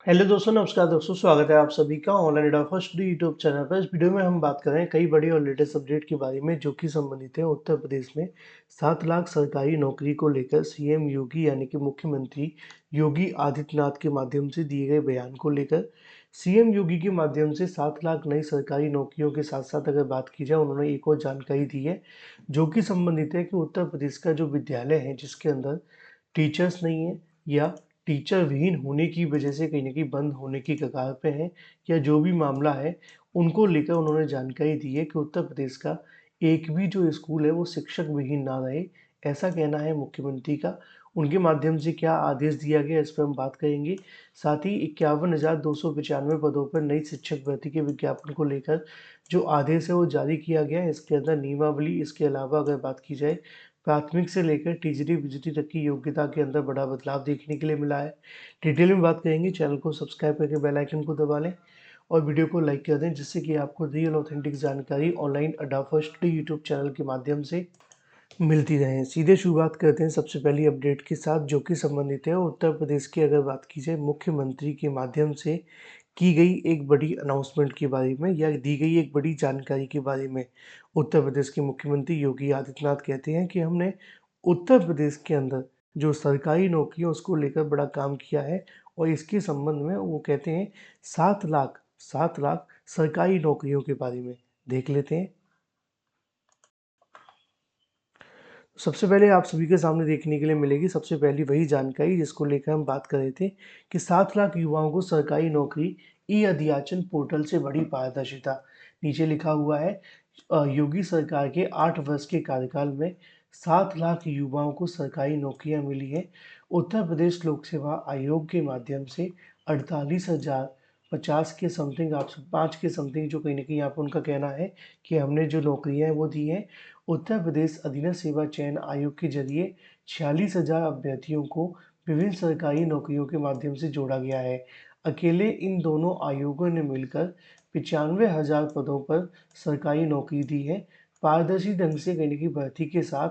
Hello दोस्तों, नमस्कार दोस्तों। स्वागत है आप सभी का ऑनलाइन एडा फर्स्ट यूट्यूब चैनल पर। इस वीडियो में हम बात कर रहे हैं कई बड़ी और लेटेस्ट अपडेट के बारे में जो कि संबंधित है उत्तर प्रदेश में 7 लाख सरकारी नौकरी को लेकर सीएम योगी यानी कि मुख्यमंत्री योगी आदित्यनाथ के माध्यम से दिए गए बयान को लेकर। सीएम योगी के माध्यम से 7 लाख नई सरकारी नौकरियों के साथ साथ अगर बात की जाए, उन्होंने एक और जानकारी दी है जो कि संबंधित है कि उत्तर प्रदेश का जो विद्यालय है जिसके अंदर टीचर्स नहीं है या टीचर विहीन होने की वजह से कहीं न कहीं बंद होने की कगार पे हैं, या जो भी मामला है, उनको लेकर उन्होंने जानकारी दी है कि उत्तर प्रदेश का एक भी जो स्कूल है वो शिक्षक विहीन ना रहे, ऐसा कहना है मुख्यमंत्री का। उनके माध्यम से क्या आदेश दिया गया, इस पर हम बात करेंगे। साथ ही 51,295 पदों पर नई शिक्षक भर्ती के विज्ञापन को लेकर जो आदेश है वो जारी किया गया है। इसके अंदर नियमावली, इसके अलावा अगर बात की जाए प्राथमिक से लेकर टीजीटी बीजीटी तक की योग्यता के अंदर बड़ा बदलाव देखने के लिए मिला है। डिटेल में बात करेंगे। चैनल को सब्सक्राइब करके बेल आइकन को दबा लें और वीडियो को लाइक कर दें, जिससे कि आपको रियल ऑथेंटिक जानकारी ऑनलाइन अड्डा फर्स्ट यूट्यूब चैनल के माध्यम से मिलती रहे। सीधे शुरुआत करते हैं सबसे पहली अपडेट के साथ जो कि संबंधित है उत्तर प्रदेश की। अगर बात की जाए मुख्यमंत्री के माध्यम से की गई एक बड़ी अनाउंसमेंट के बारे में या दी गई एक बड़ी जानकारी के बारे में। उत्तर प्रदेश के मुख्यमंत्री योगी आदित्यनाथ कहते हैं कि हमने उत्तर प्रदेश के अंदर जो सरकारी नौकरी है उसको लेकर बड़ा काम किया है, और इसके संबंध में वो कहते हैं 7 लाख सरकारी नौकरियों के बारे में देख लेते हैं। सबसे पहले आप सभी के सामने देखने के लिए मिलेगी सबसे पहली वही जानकारी जिसको लेकर हम बात कर रहे थे कि 7 लाख युवाओं को सरकारी नौकरी, ई अध्याचन पोर्टल से बड़ी पारदर्शिता। नीचे लिखा हुआ है योगी सरकार के 8 वर्ष के कार्यकाल में 7 लाख युवाओं को सरकारी नौकरियां मिली है। उत्तर प्रदेश लोक सेवा आयोग के माध्यम से 48,050 के समथिंग, आप 5 के समथिंग, जो कहीं ना कहीं यहाँ पर उनका कहना है कि हमने जो नौकरियां हैं वो दी हैं। उत्तर प्रदेश अधीनस्थ सेवा चयन आयोग के जरिए 46,000 अभ्यर्थियों को विभिन्न सरकारी नौकरियों के माध्यम से जोड़ा गया है। अकेले इन दोनों आयोगों ने मिलकर 95,000 पदों पर सरकारी नौकरी दी है। पारदर्शी ढंग से करने की भर्ती के साथ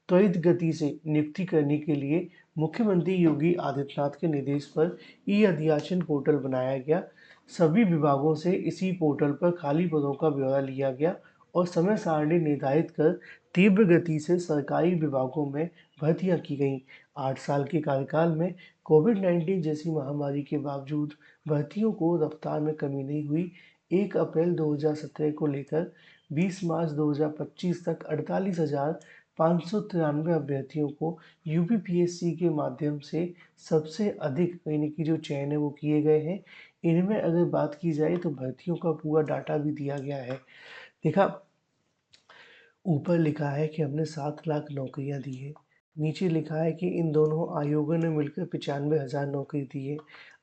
त्वरित गति से नियुक्ति करने के लिए मुख्यमंत्री योगी आदित्यनाथ के निर्देश पर ई अध्याचन पोर्टल बनाया गया। सभी विभागों से इसी पोर्टल पर खाली पदों का ब्यौरा लिया गया और समय सारणी निर्धारित कर तीव्र गति से सरकारी विभागों में भर्तियां की गईं। 8 साल के कार्यकाल में कोविड-19 जैसी महामारी के बावजूद भर्तियों को रफ्तार में कमी नहीं हुई। 1 अप्रैल 2017 को लेकर 20 मार्च 2025 तक 48,593 अभ्यर्थियों को यूपीपीएससी के माध्यम से सबसे अधिक यानी कि जो चयन है वो किए गए हैं। इनमें अगर बात की जाए तो भर्तियों का पूरा डाटा भी दिया गया है। देखा, ऊपर लिखा है कि हमने 7 लाख नौकरियां दी है। नीचे लिखा है कि इन दोनों आयोगों ने मिलकर 95,000 नौकरी दी है।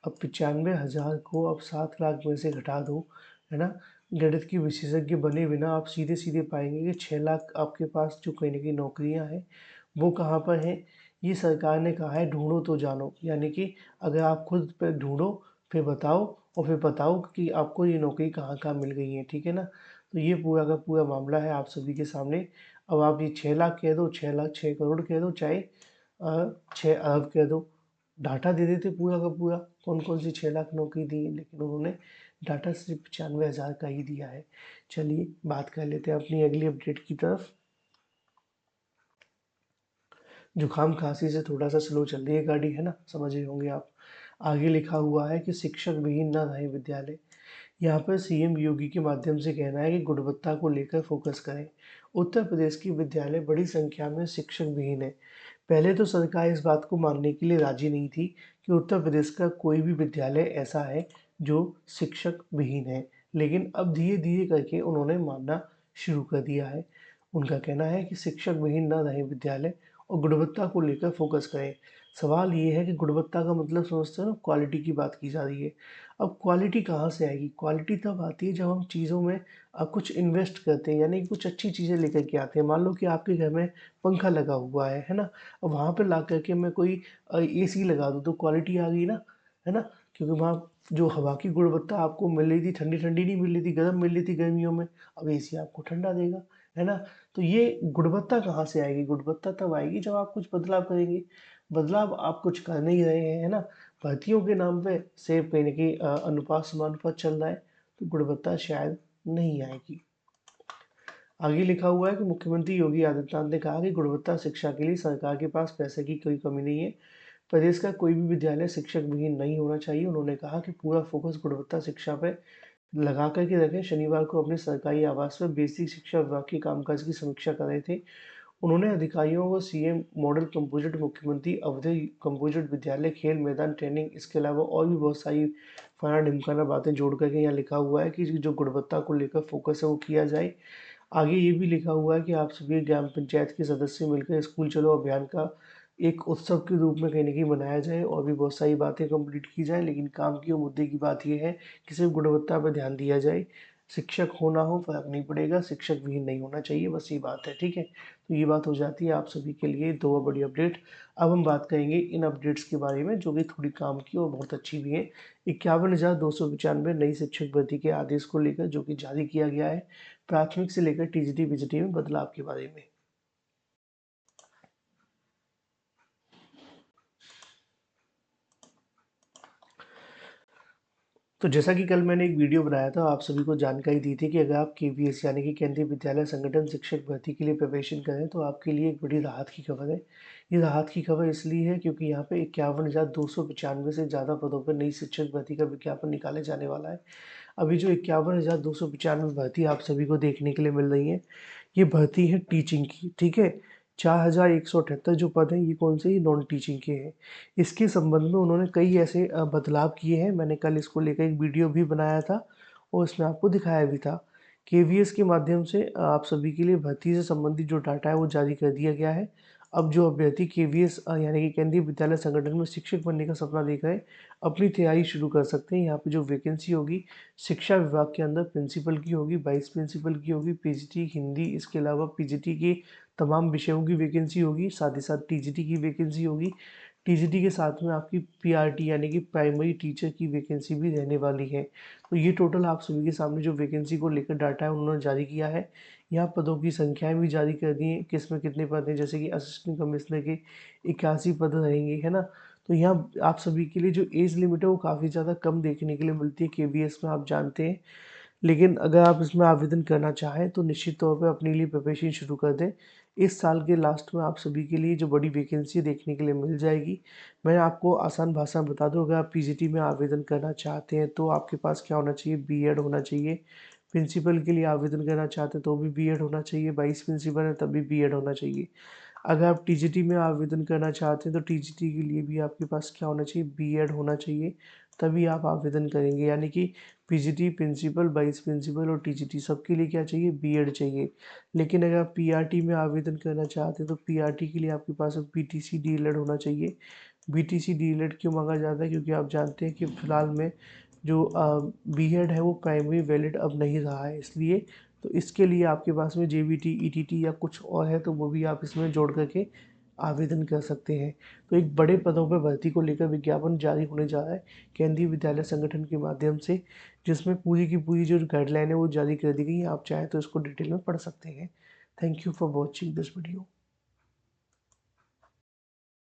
अब 95,000 को अब 7 लाख में से घटा दो, है ना। गणित के विशेषज्ञ बने बिना आप सीधे सीधे पाएंगे कि 6 लाख आपके पास जो कहीं ना कहीं नौकरियां हैं वो कहाँ पर हैं। ये सरकार ने कहा है ढूंढो तो जानो, यानी कि अगर आप खुद पे ढूंढो फिर बताओ, और फिर बताओ कि आपको ये नौकरी कहाँ कहाँ मिल गई है, ठीक है ना। तो ये पूरा का पूरा मामला है आप सभी के सामने। अब आप ये 6 लाख कह दो, 6 लाख, 6 करोड़ कह दो, चाहे 6 अरब कह दो, डाटा दे देते पूरा का पूरा कौन कौन सी 6 लाख नौकरी दी है, लेकिन उन्होंने डाटा सिर्फ 95,000 का ही दिया है। चलिए बात कर लेते हैं अपनी अगली अपडेट की तरफ। जुकाम खांसी से थोड़ा सा स्लो चल रही है गाड़ी, है ना, समझ रहे होंगे आप। आगे लिखा हुआ है कि शिक्षक विहीन न रहे विद्यालय। यहाँ पर सीएम योगी के माध्यम से कहना है कि गुणवत्ता को लेकर फोकस करें। उत्तर प्रदेश की विद्यालय बड़ी संख्या में शिक्षक विहीन है। पहले तो सरकार इस बात को मानने के लिए राजी नहीं थी कि उत्तर प्रदेश का कोई भी विद्यालय ऐसा है जो शिक्षक विहीन है, लेकिन अब धीरे धीरे करके उन्होंने मानना शुरू कर दिया है। उनका कहना है कि शिक्षक विहीन न रहे विद्यालय और गुणवत्ता को लेकर फोकस करें। सवाल ये है कि गुणवत्ता का मतलब समझते हो ना, क्वालिटी की बात की जा रही है। अब क्वालिटी कहाँ से आएगी? क्वालिटी तब आती है जब हम चीज़ों में कुछ इन्वेस्ट करते हैं, यानी कि कुछ अच्छी चीज़ें लेकर के आते हैं। मान लो कि आपके घर में पंखा लगा हुआ है ना। अब वहाँ पे ला करके मैं कोई एसी लगा दूँ तो क्वालिटी आ गई ना, है ना। क्योंकि वहाँ जो हवा की गुणवत्ता आपको मिल रही थी, ठंडी ठंडी नहीं मिल रही थी, गर्म मिल रही थी गर्मियों में, अब एसी आपको ठंडा देगा, है ना। तो ये गुणवत्ता कहाँ से आएगी? गुणवत्ता तब आएगी जब आप कुछ बदलाव करेंगे। बदलाव आप कुछ कर नहीं रहे हैं, है ना। भर्तियों के नाम पे सिर्फ कहीं न कहीं अनुपात समानुपात चल रहा है, तो गुणवत्ता शायद नहीं आएगी। आगे लिखा हुआ है कि मुख्यमंत्री योगी आदित्यनाथ ने कहा कि गुणवत्ता शिक्षा के लिए सरकार के पास पैसे की कोई कमी नहीं है। प्रदेश का कोई भी विद्यालय शिक्षक विहीन नहीं होना चाहिए। उन्होंने कहा कि पूरा फोकस गुणवत्ता शिक्षा पे लगा कर के रखें। शनिवार को अपने सरकारी आवास पर बेसिक शिक्षा विभाग के कामकाज की समीक्षा कर रहे थे। उन्होंने अधिकारियों को सीएम मॉडल कंपोजिट, मुख्यमंत्री अवधि कंपोजिट विद्यालय, खेल मैदान, ट्रेनिंग, इसके अलावा और भी बहुत सारी फलाना ढिमकाना बातें जोड़ करके यहाँ लिखा हुआ है कि जो गुणवत्ता को लेकर फोकस है वो किया जाए। आगे ये भी लिखा हुआ है कि आप सभी ग्राम पंचायत के सदस्य मिलकर स्कूल चलो अभियान का एक उत्सव के रूप में कहीं न कहीं मनाया जाए और भी बहुत सारी बातें कंप्लीट की जाए। लेकिन काम की और मुद्दे की बात ये है कि सिर्फ गुणवत्ता पर ध्यान दिया जाए। शिक्षक हो ना हो फ़र्क नहीं पड़ेगा, शिक्षक विहीन नहीं होना चाहिए, बस ये बात है, ठीक है? तो ये बात हो जाती है आप सभी के लिए 2 बड़ी अपडेट। अब हम बात करेंगे इन अपडेट्स के बारे में जो कि थोड़ी काम की और बहुत अच्छी भी हैं। 51,295 नई शिक्षक भर्ती के आदेश को लेकर जो कि जारी किया गया है, प्राथमिक से लेकर टीजीटी-बीजीटी में बदलाव के बारे में। तो जैसा कि कल मैंने एक वीडियो बनाया था, आप सभी को जानकारी दी थी कि अगर आप केवीएस यानी कि केंद्रीय विद्यालय संगठन शिक्षक भर्ती के लिए प्रवेशन करें तो आपके लिए एक बड़ी राहत की खबर है। ये राहत की खबर इसलिए है क्योंकि यहाँ पे 51,295 से ज़्यादा पदों पर नई शिक्षक भर्ती का विज्ञापन निकाले जाने वाला है। अभी जो 51,295 भर्ती आप सभी को देखने के लिए मिल रही है, ये भर्ती है टीचिंग की, ठीक है? 4,178 जो पद हैं ये कौन से, ये नॉन टीचिंग के हैं। इसके संबंध में उन्होंने कई ऐसे बदलाव किए हैं। मैंने कल इसको लेकर एक वीडियो भी बनाया था और इसमें आपको दिखाया भी था। केवीएस के माध्यम से आप सभी के लिए भर्ती से संबंधित जो डाटा है वो जारी कर दिया गया है। अब जो अभ्यर्थी केवीएस यानी कि केंद्रीय विद्यालय संगठन में शिक्षक बनने का सपना देख रहे हैं, अपनी तैयारी शुरू कर सकते हैं। यहाँ पे जो वैकेंसी होगी शिक्षा विभाग के अंदर प्रिंसिपल की होगी, वाइस प्रिंसिपल की होगी, पीजीटी हिंदी, इसके अलावा पीजीटी के तमाम विषयों की वैकेंसी होगी, साथ ही साथ टीजीटी की वैकेंसी होगी। टीजीटी के साथ में आपकी पीआरटी यानी कि प्राइमरी टीचर की वैकेंसी भी रहने वाली है। तो ये टोटल आप सभी के सामने जो वैकेंसी को लेकर डाटा है उन्होंने जारी किया है। यहाँ पदों की संख्याएं भी जारी कर दी हैं, किस में कितने पद हैं, जैसे कि असिस्टेंट कमिश्नर के 81 पद रहेंगे, है ना? तो यहाँ आप सभी के लिए जो एज लिमिट है वो काफ़ी ज़्यादा कम देखने के लिए मिलती है केवीएस में, आप जानते हैं। लेकिन अगर आप इसमें आवेदन करना चाहें तो निश्चित तौर पे अपने लिए प्रिपरेशन शुरू कर दें। इस साल के लास्ट में आप सभी के लिए जो बड़ी वैकेंसी देखने के लिए मिल जाएगी। मैं आपको आसान भाषा में बता दूँ, अगर आप पीजीटी में आवेदन करना चाहते हैं तो आपके पास क्या होना चाहिए, बीएड होना चाहिए। प्रिंसिपल के लिए आवेदन करना चाहते हैं तो भी बीएड होना चाहिए, वाइस प्रिंसिपल है तब भी बीएड होना चाहिए। अगर आप टीजीटी में आवेदन करना चाहते हैं तो टीजीटी के लिए भी आपके पास क्या होना चाहिए, बीएड होना चाहिए, तभी आप आवेदन करेंगे। यानी कि पीजीटी, प्रिंसिपल, वाइस प्रिंसिपल और टीजीटी सबके लिए क्या चाहिए, बीएड चाहिए। लेकिन अगर आप पीआरटी में आवेदन करना चाहते हैं तो पीआरटी के लिए आपके पास बीटीसी डीएलएड होना चाहिए। बीटीसी डीएलएड क्यों मांगा जाता है, क्योंकि आप जानते हैं कि फिलहाल में जो बीएड है वो प्राइमरी वैलिड अब नहीं रहा है, इसलिए तो इसके लिए आपके पास में जेबीटी, ईटीटी या कुछ और है तो वो भी आप इसमें जोड़ करके आवेदन कर सकते हैं। तो एक बड़े पदों पर भर्ती को लेकर विज्ञापन जारी होने जा रहा है केंद्रीय विद्यालय संगठन के माध्यम से, जिसमें पूरी की पूरी जो गाइडलाइन है वो जारी कर दी गई है। आप चाहें तो इसको डिटेल में पढ़ सकते हैं। Thank you for watching this video.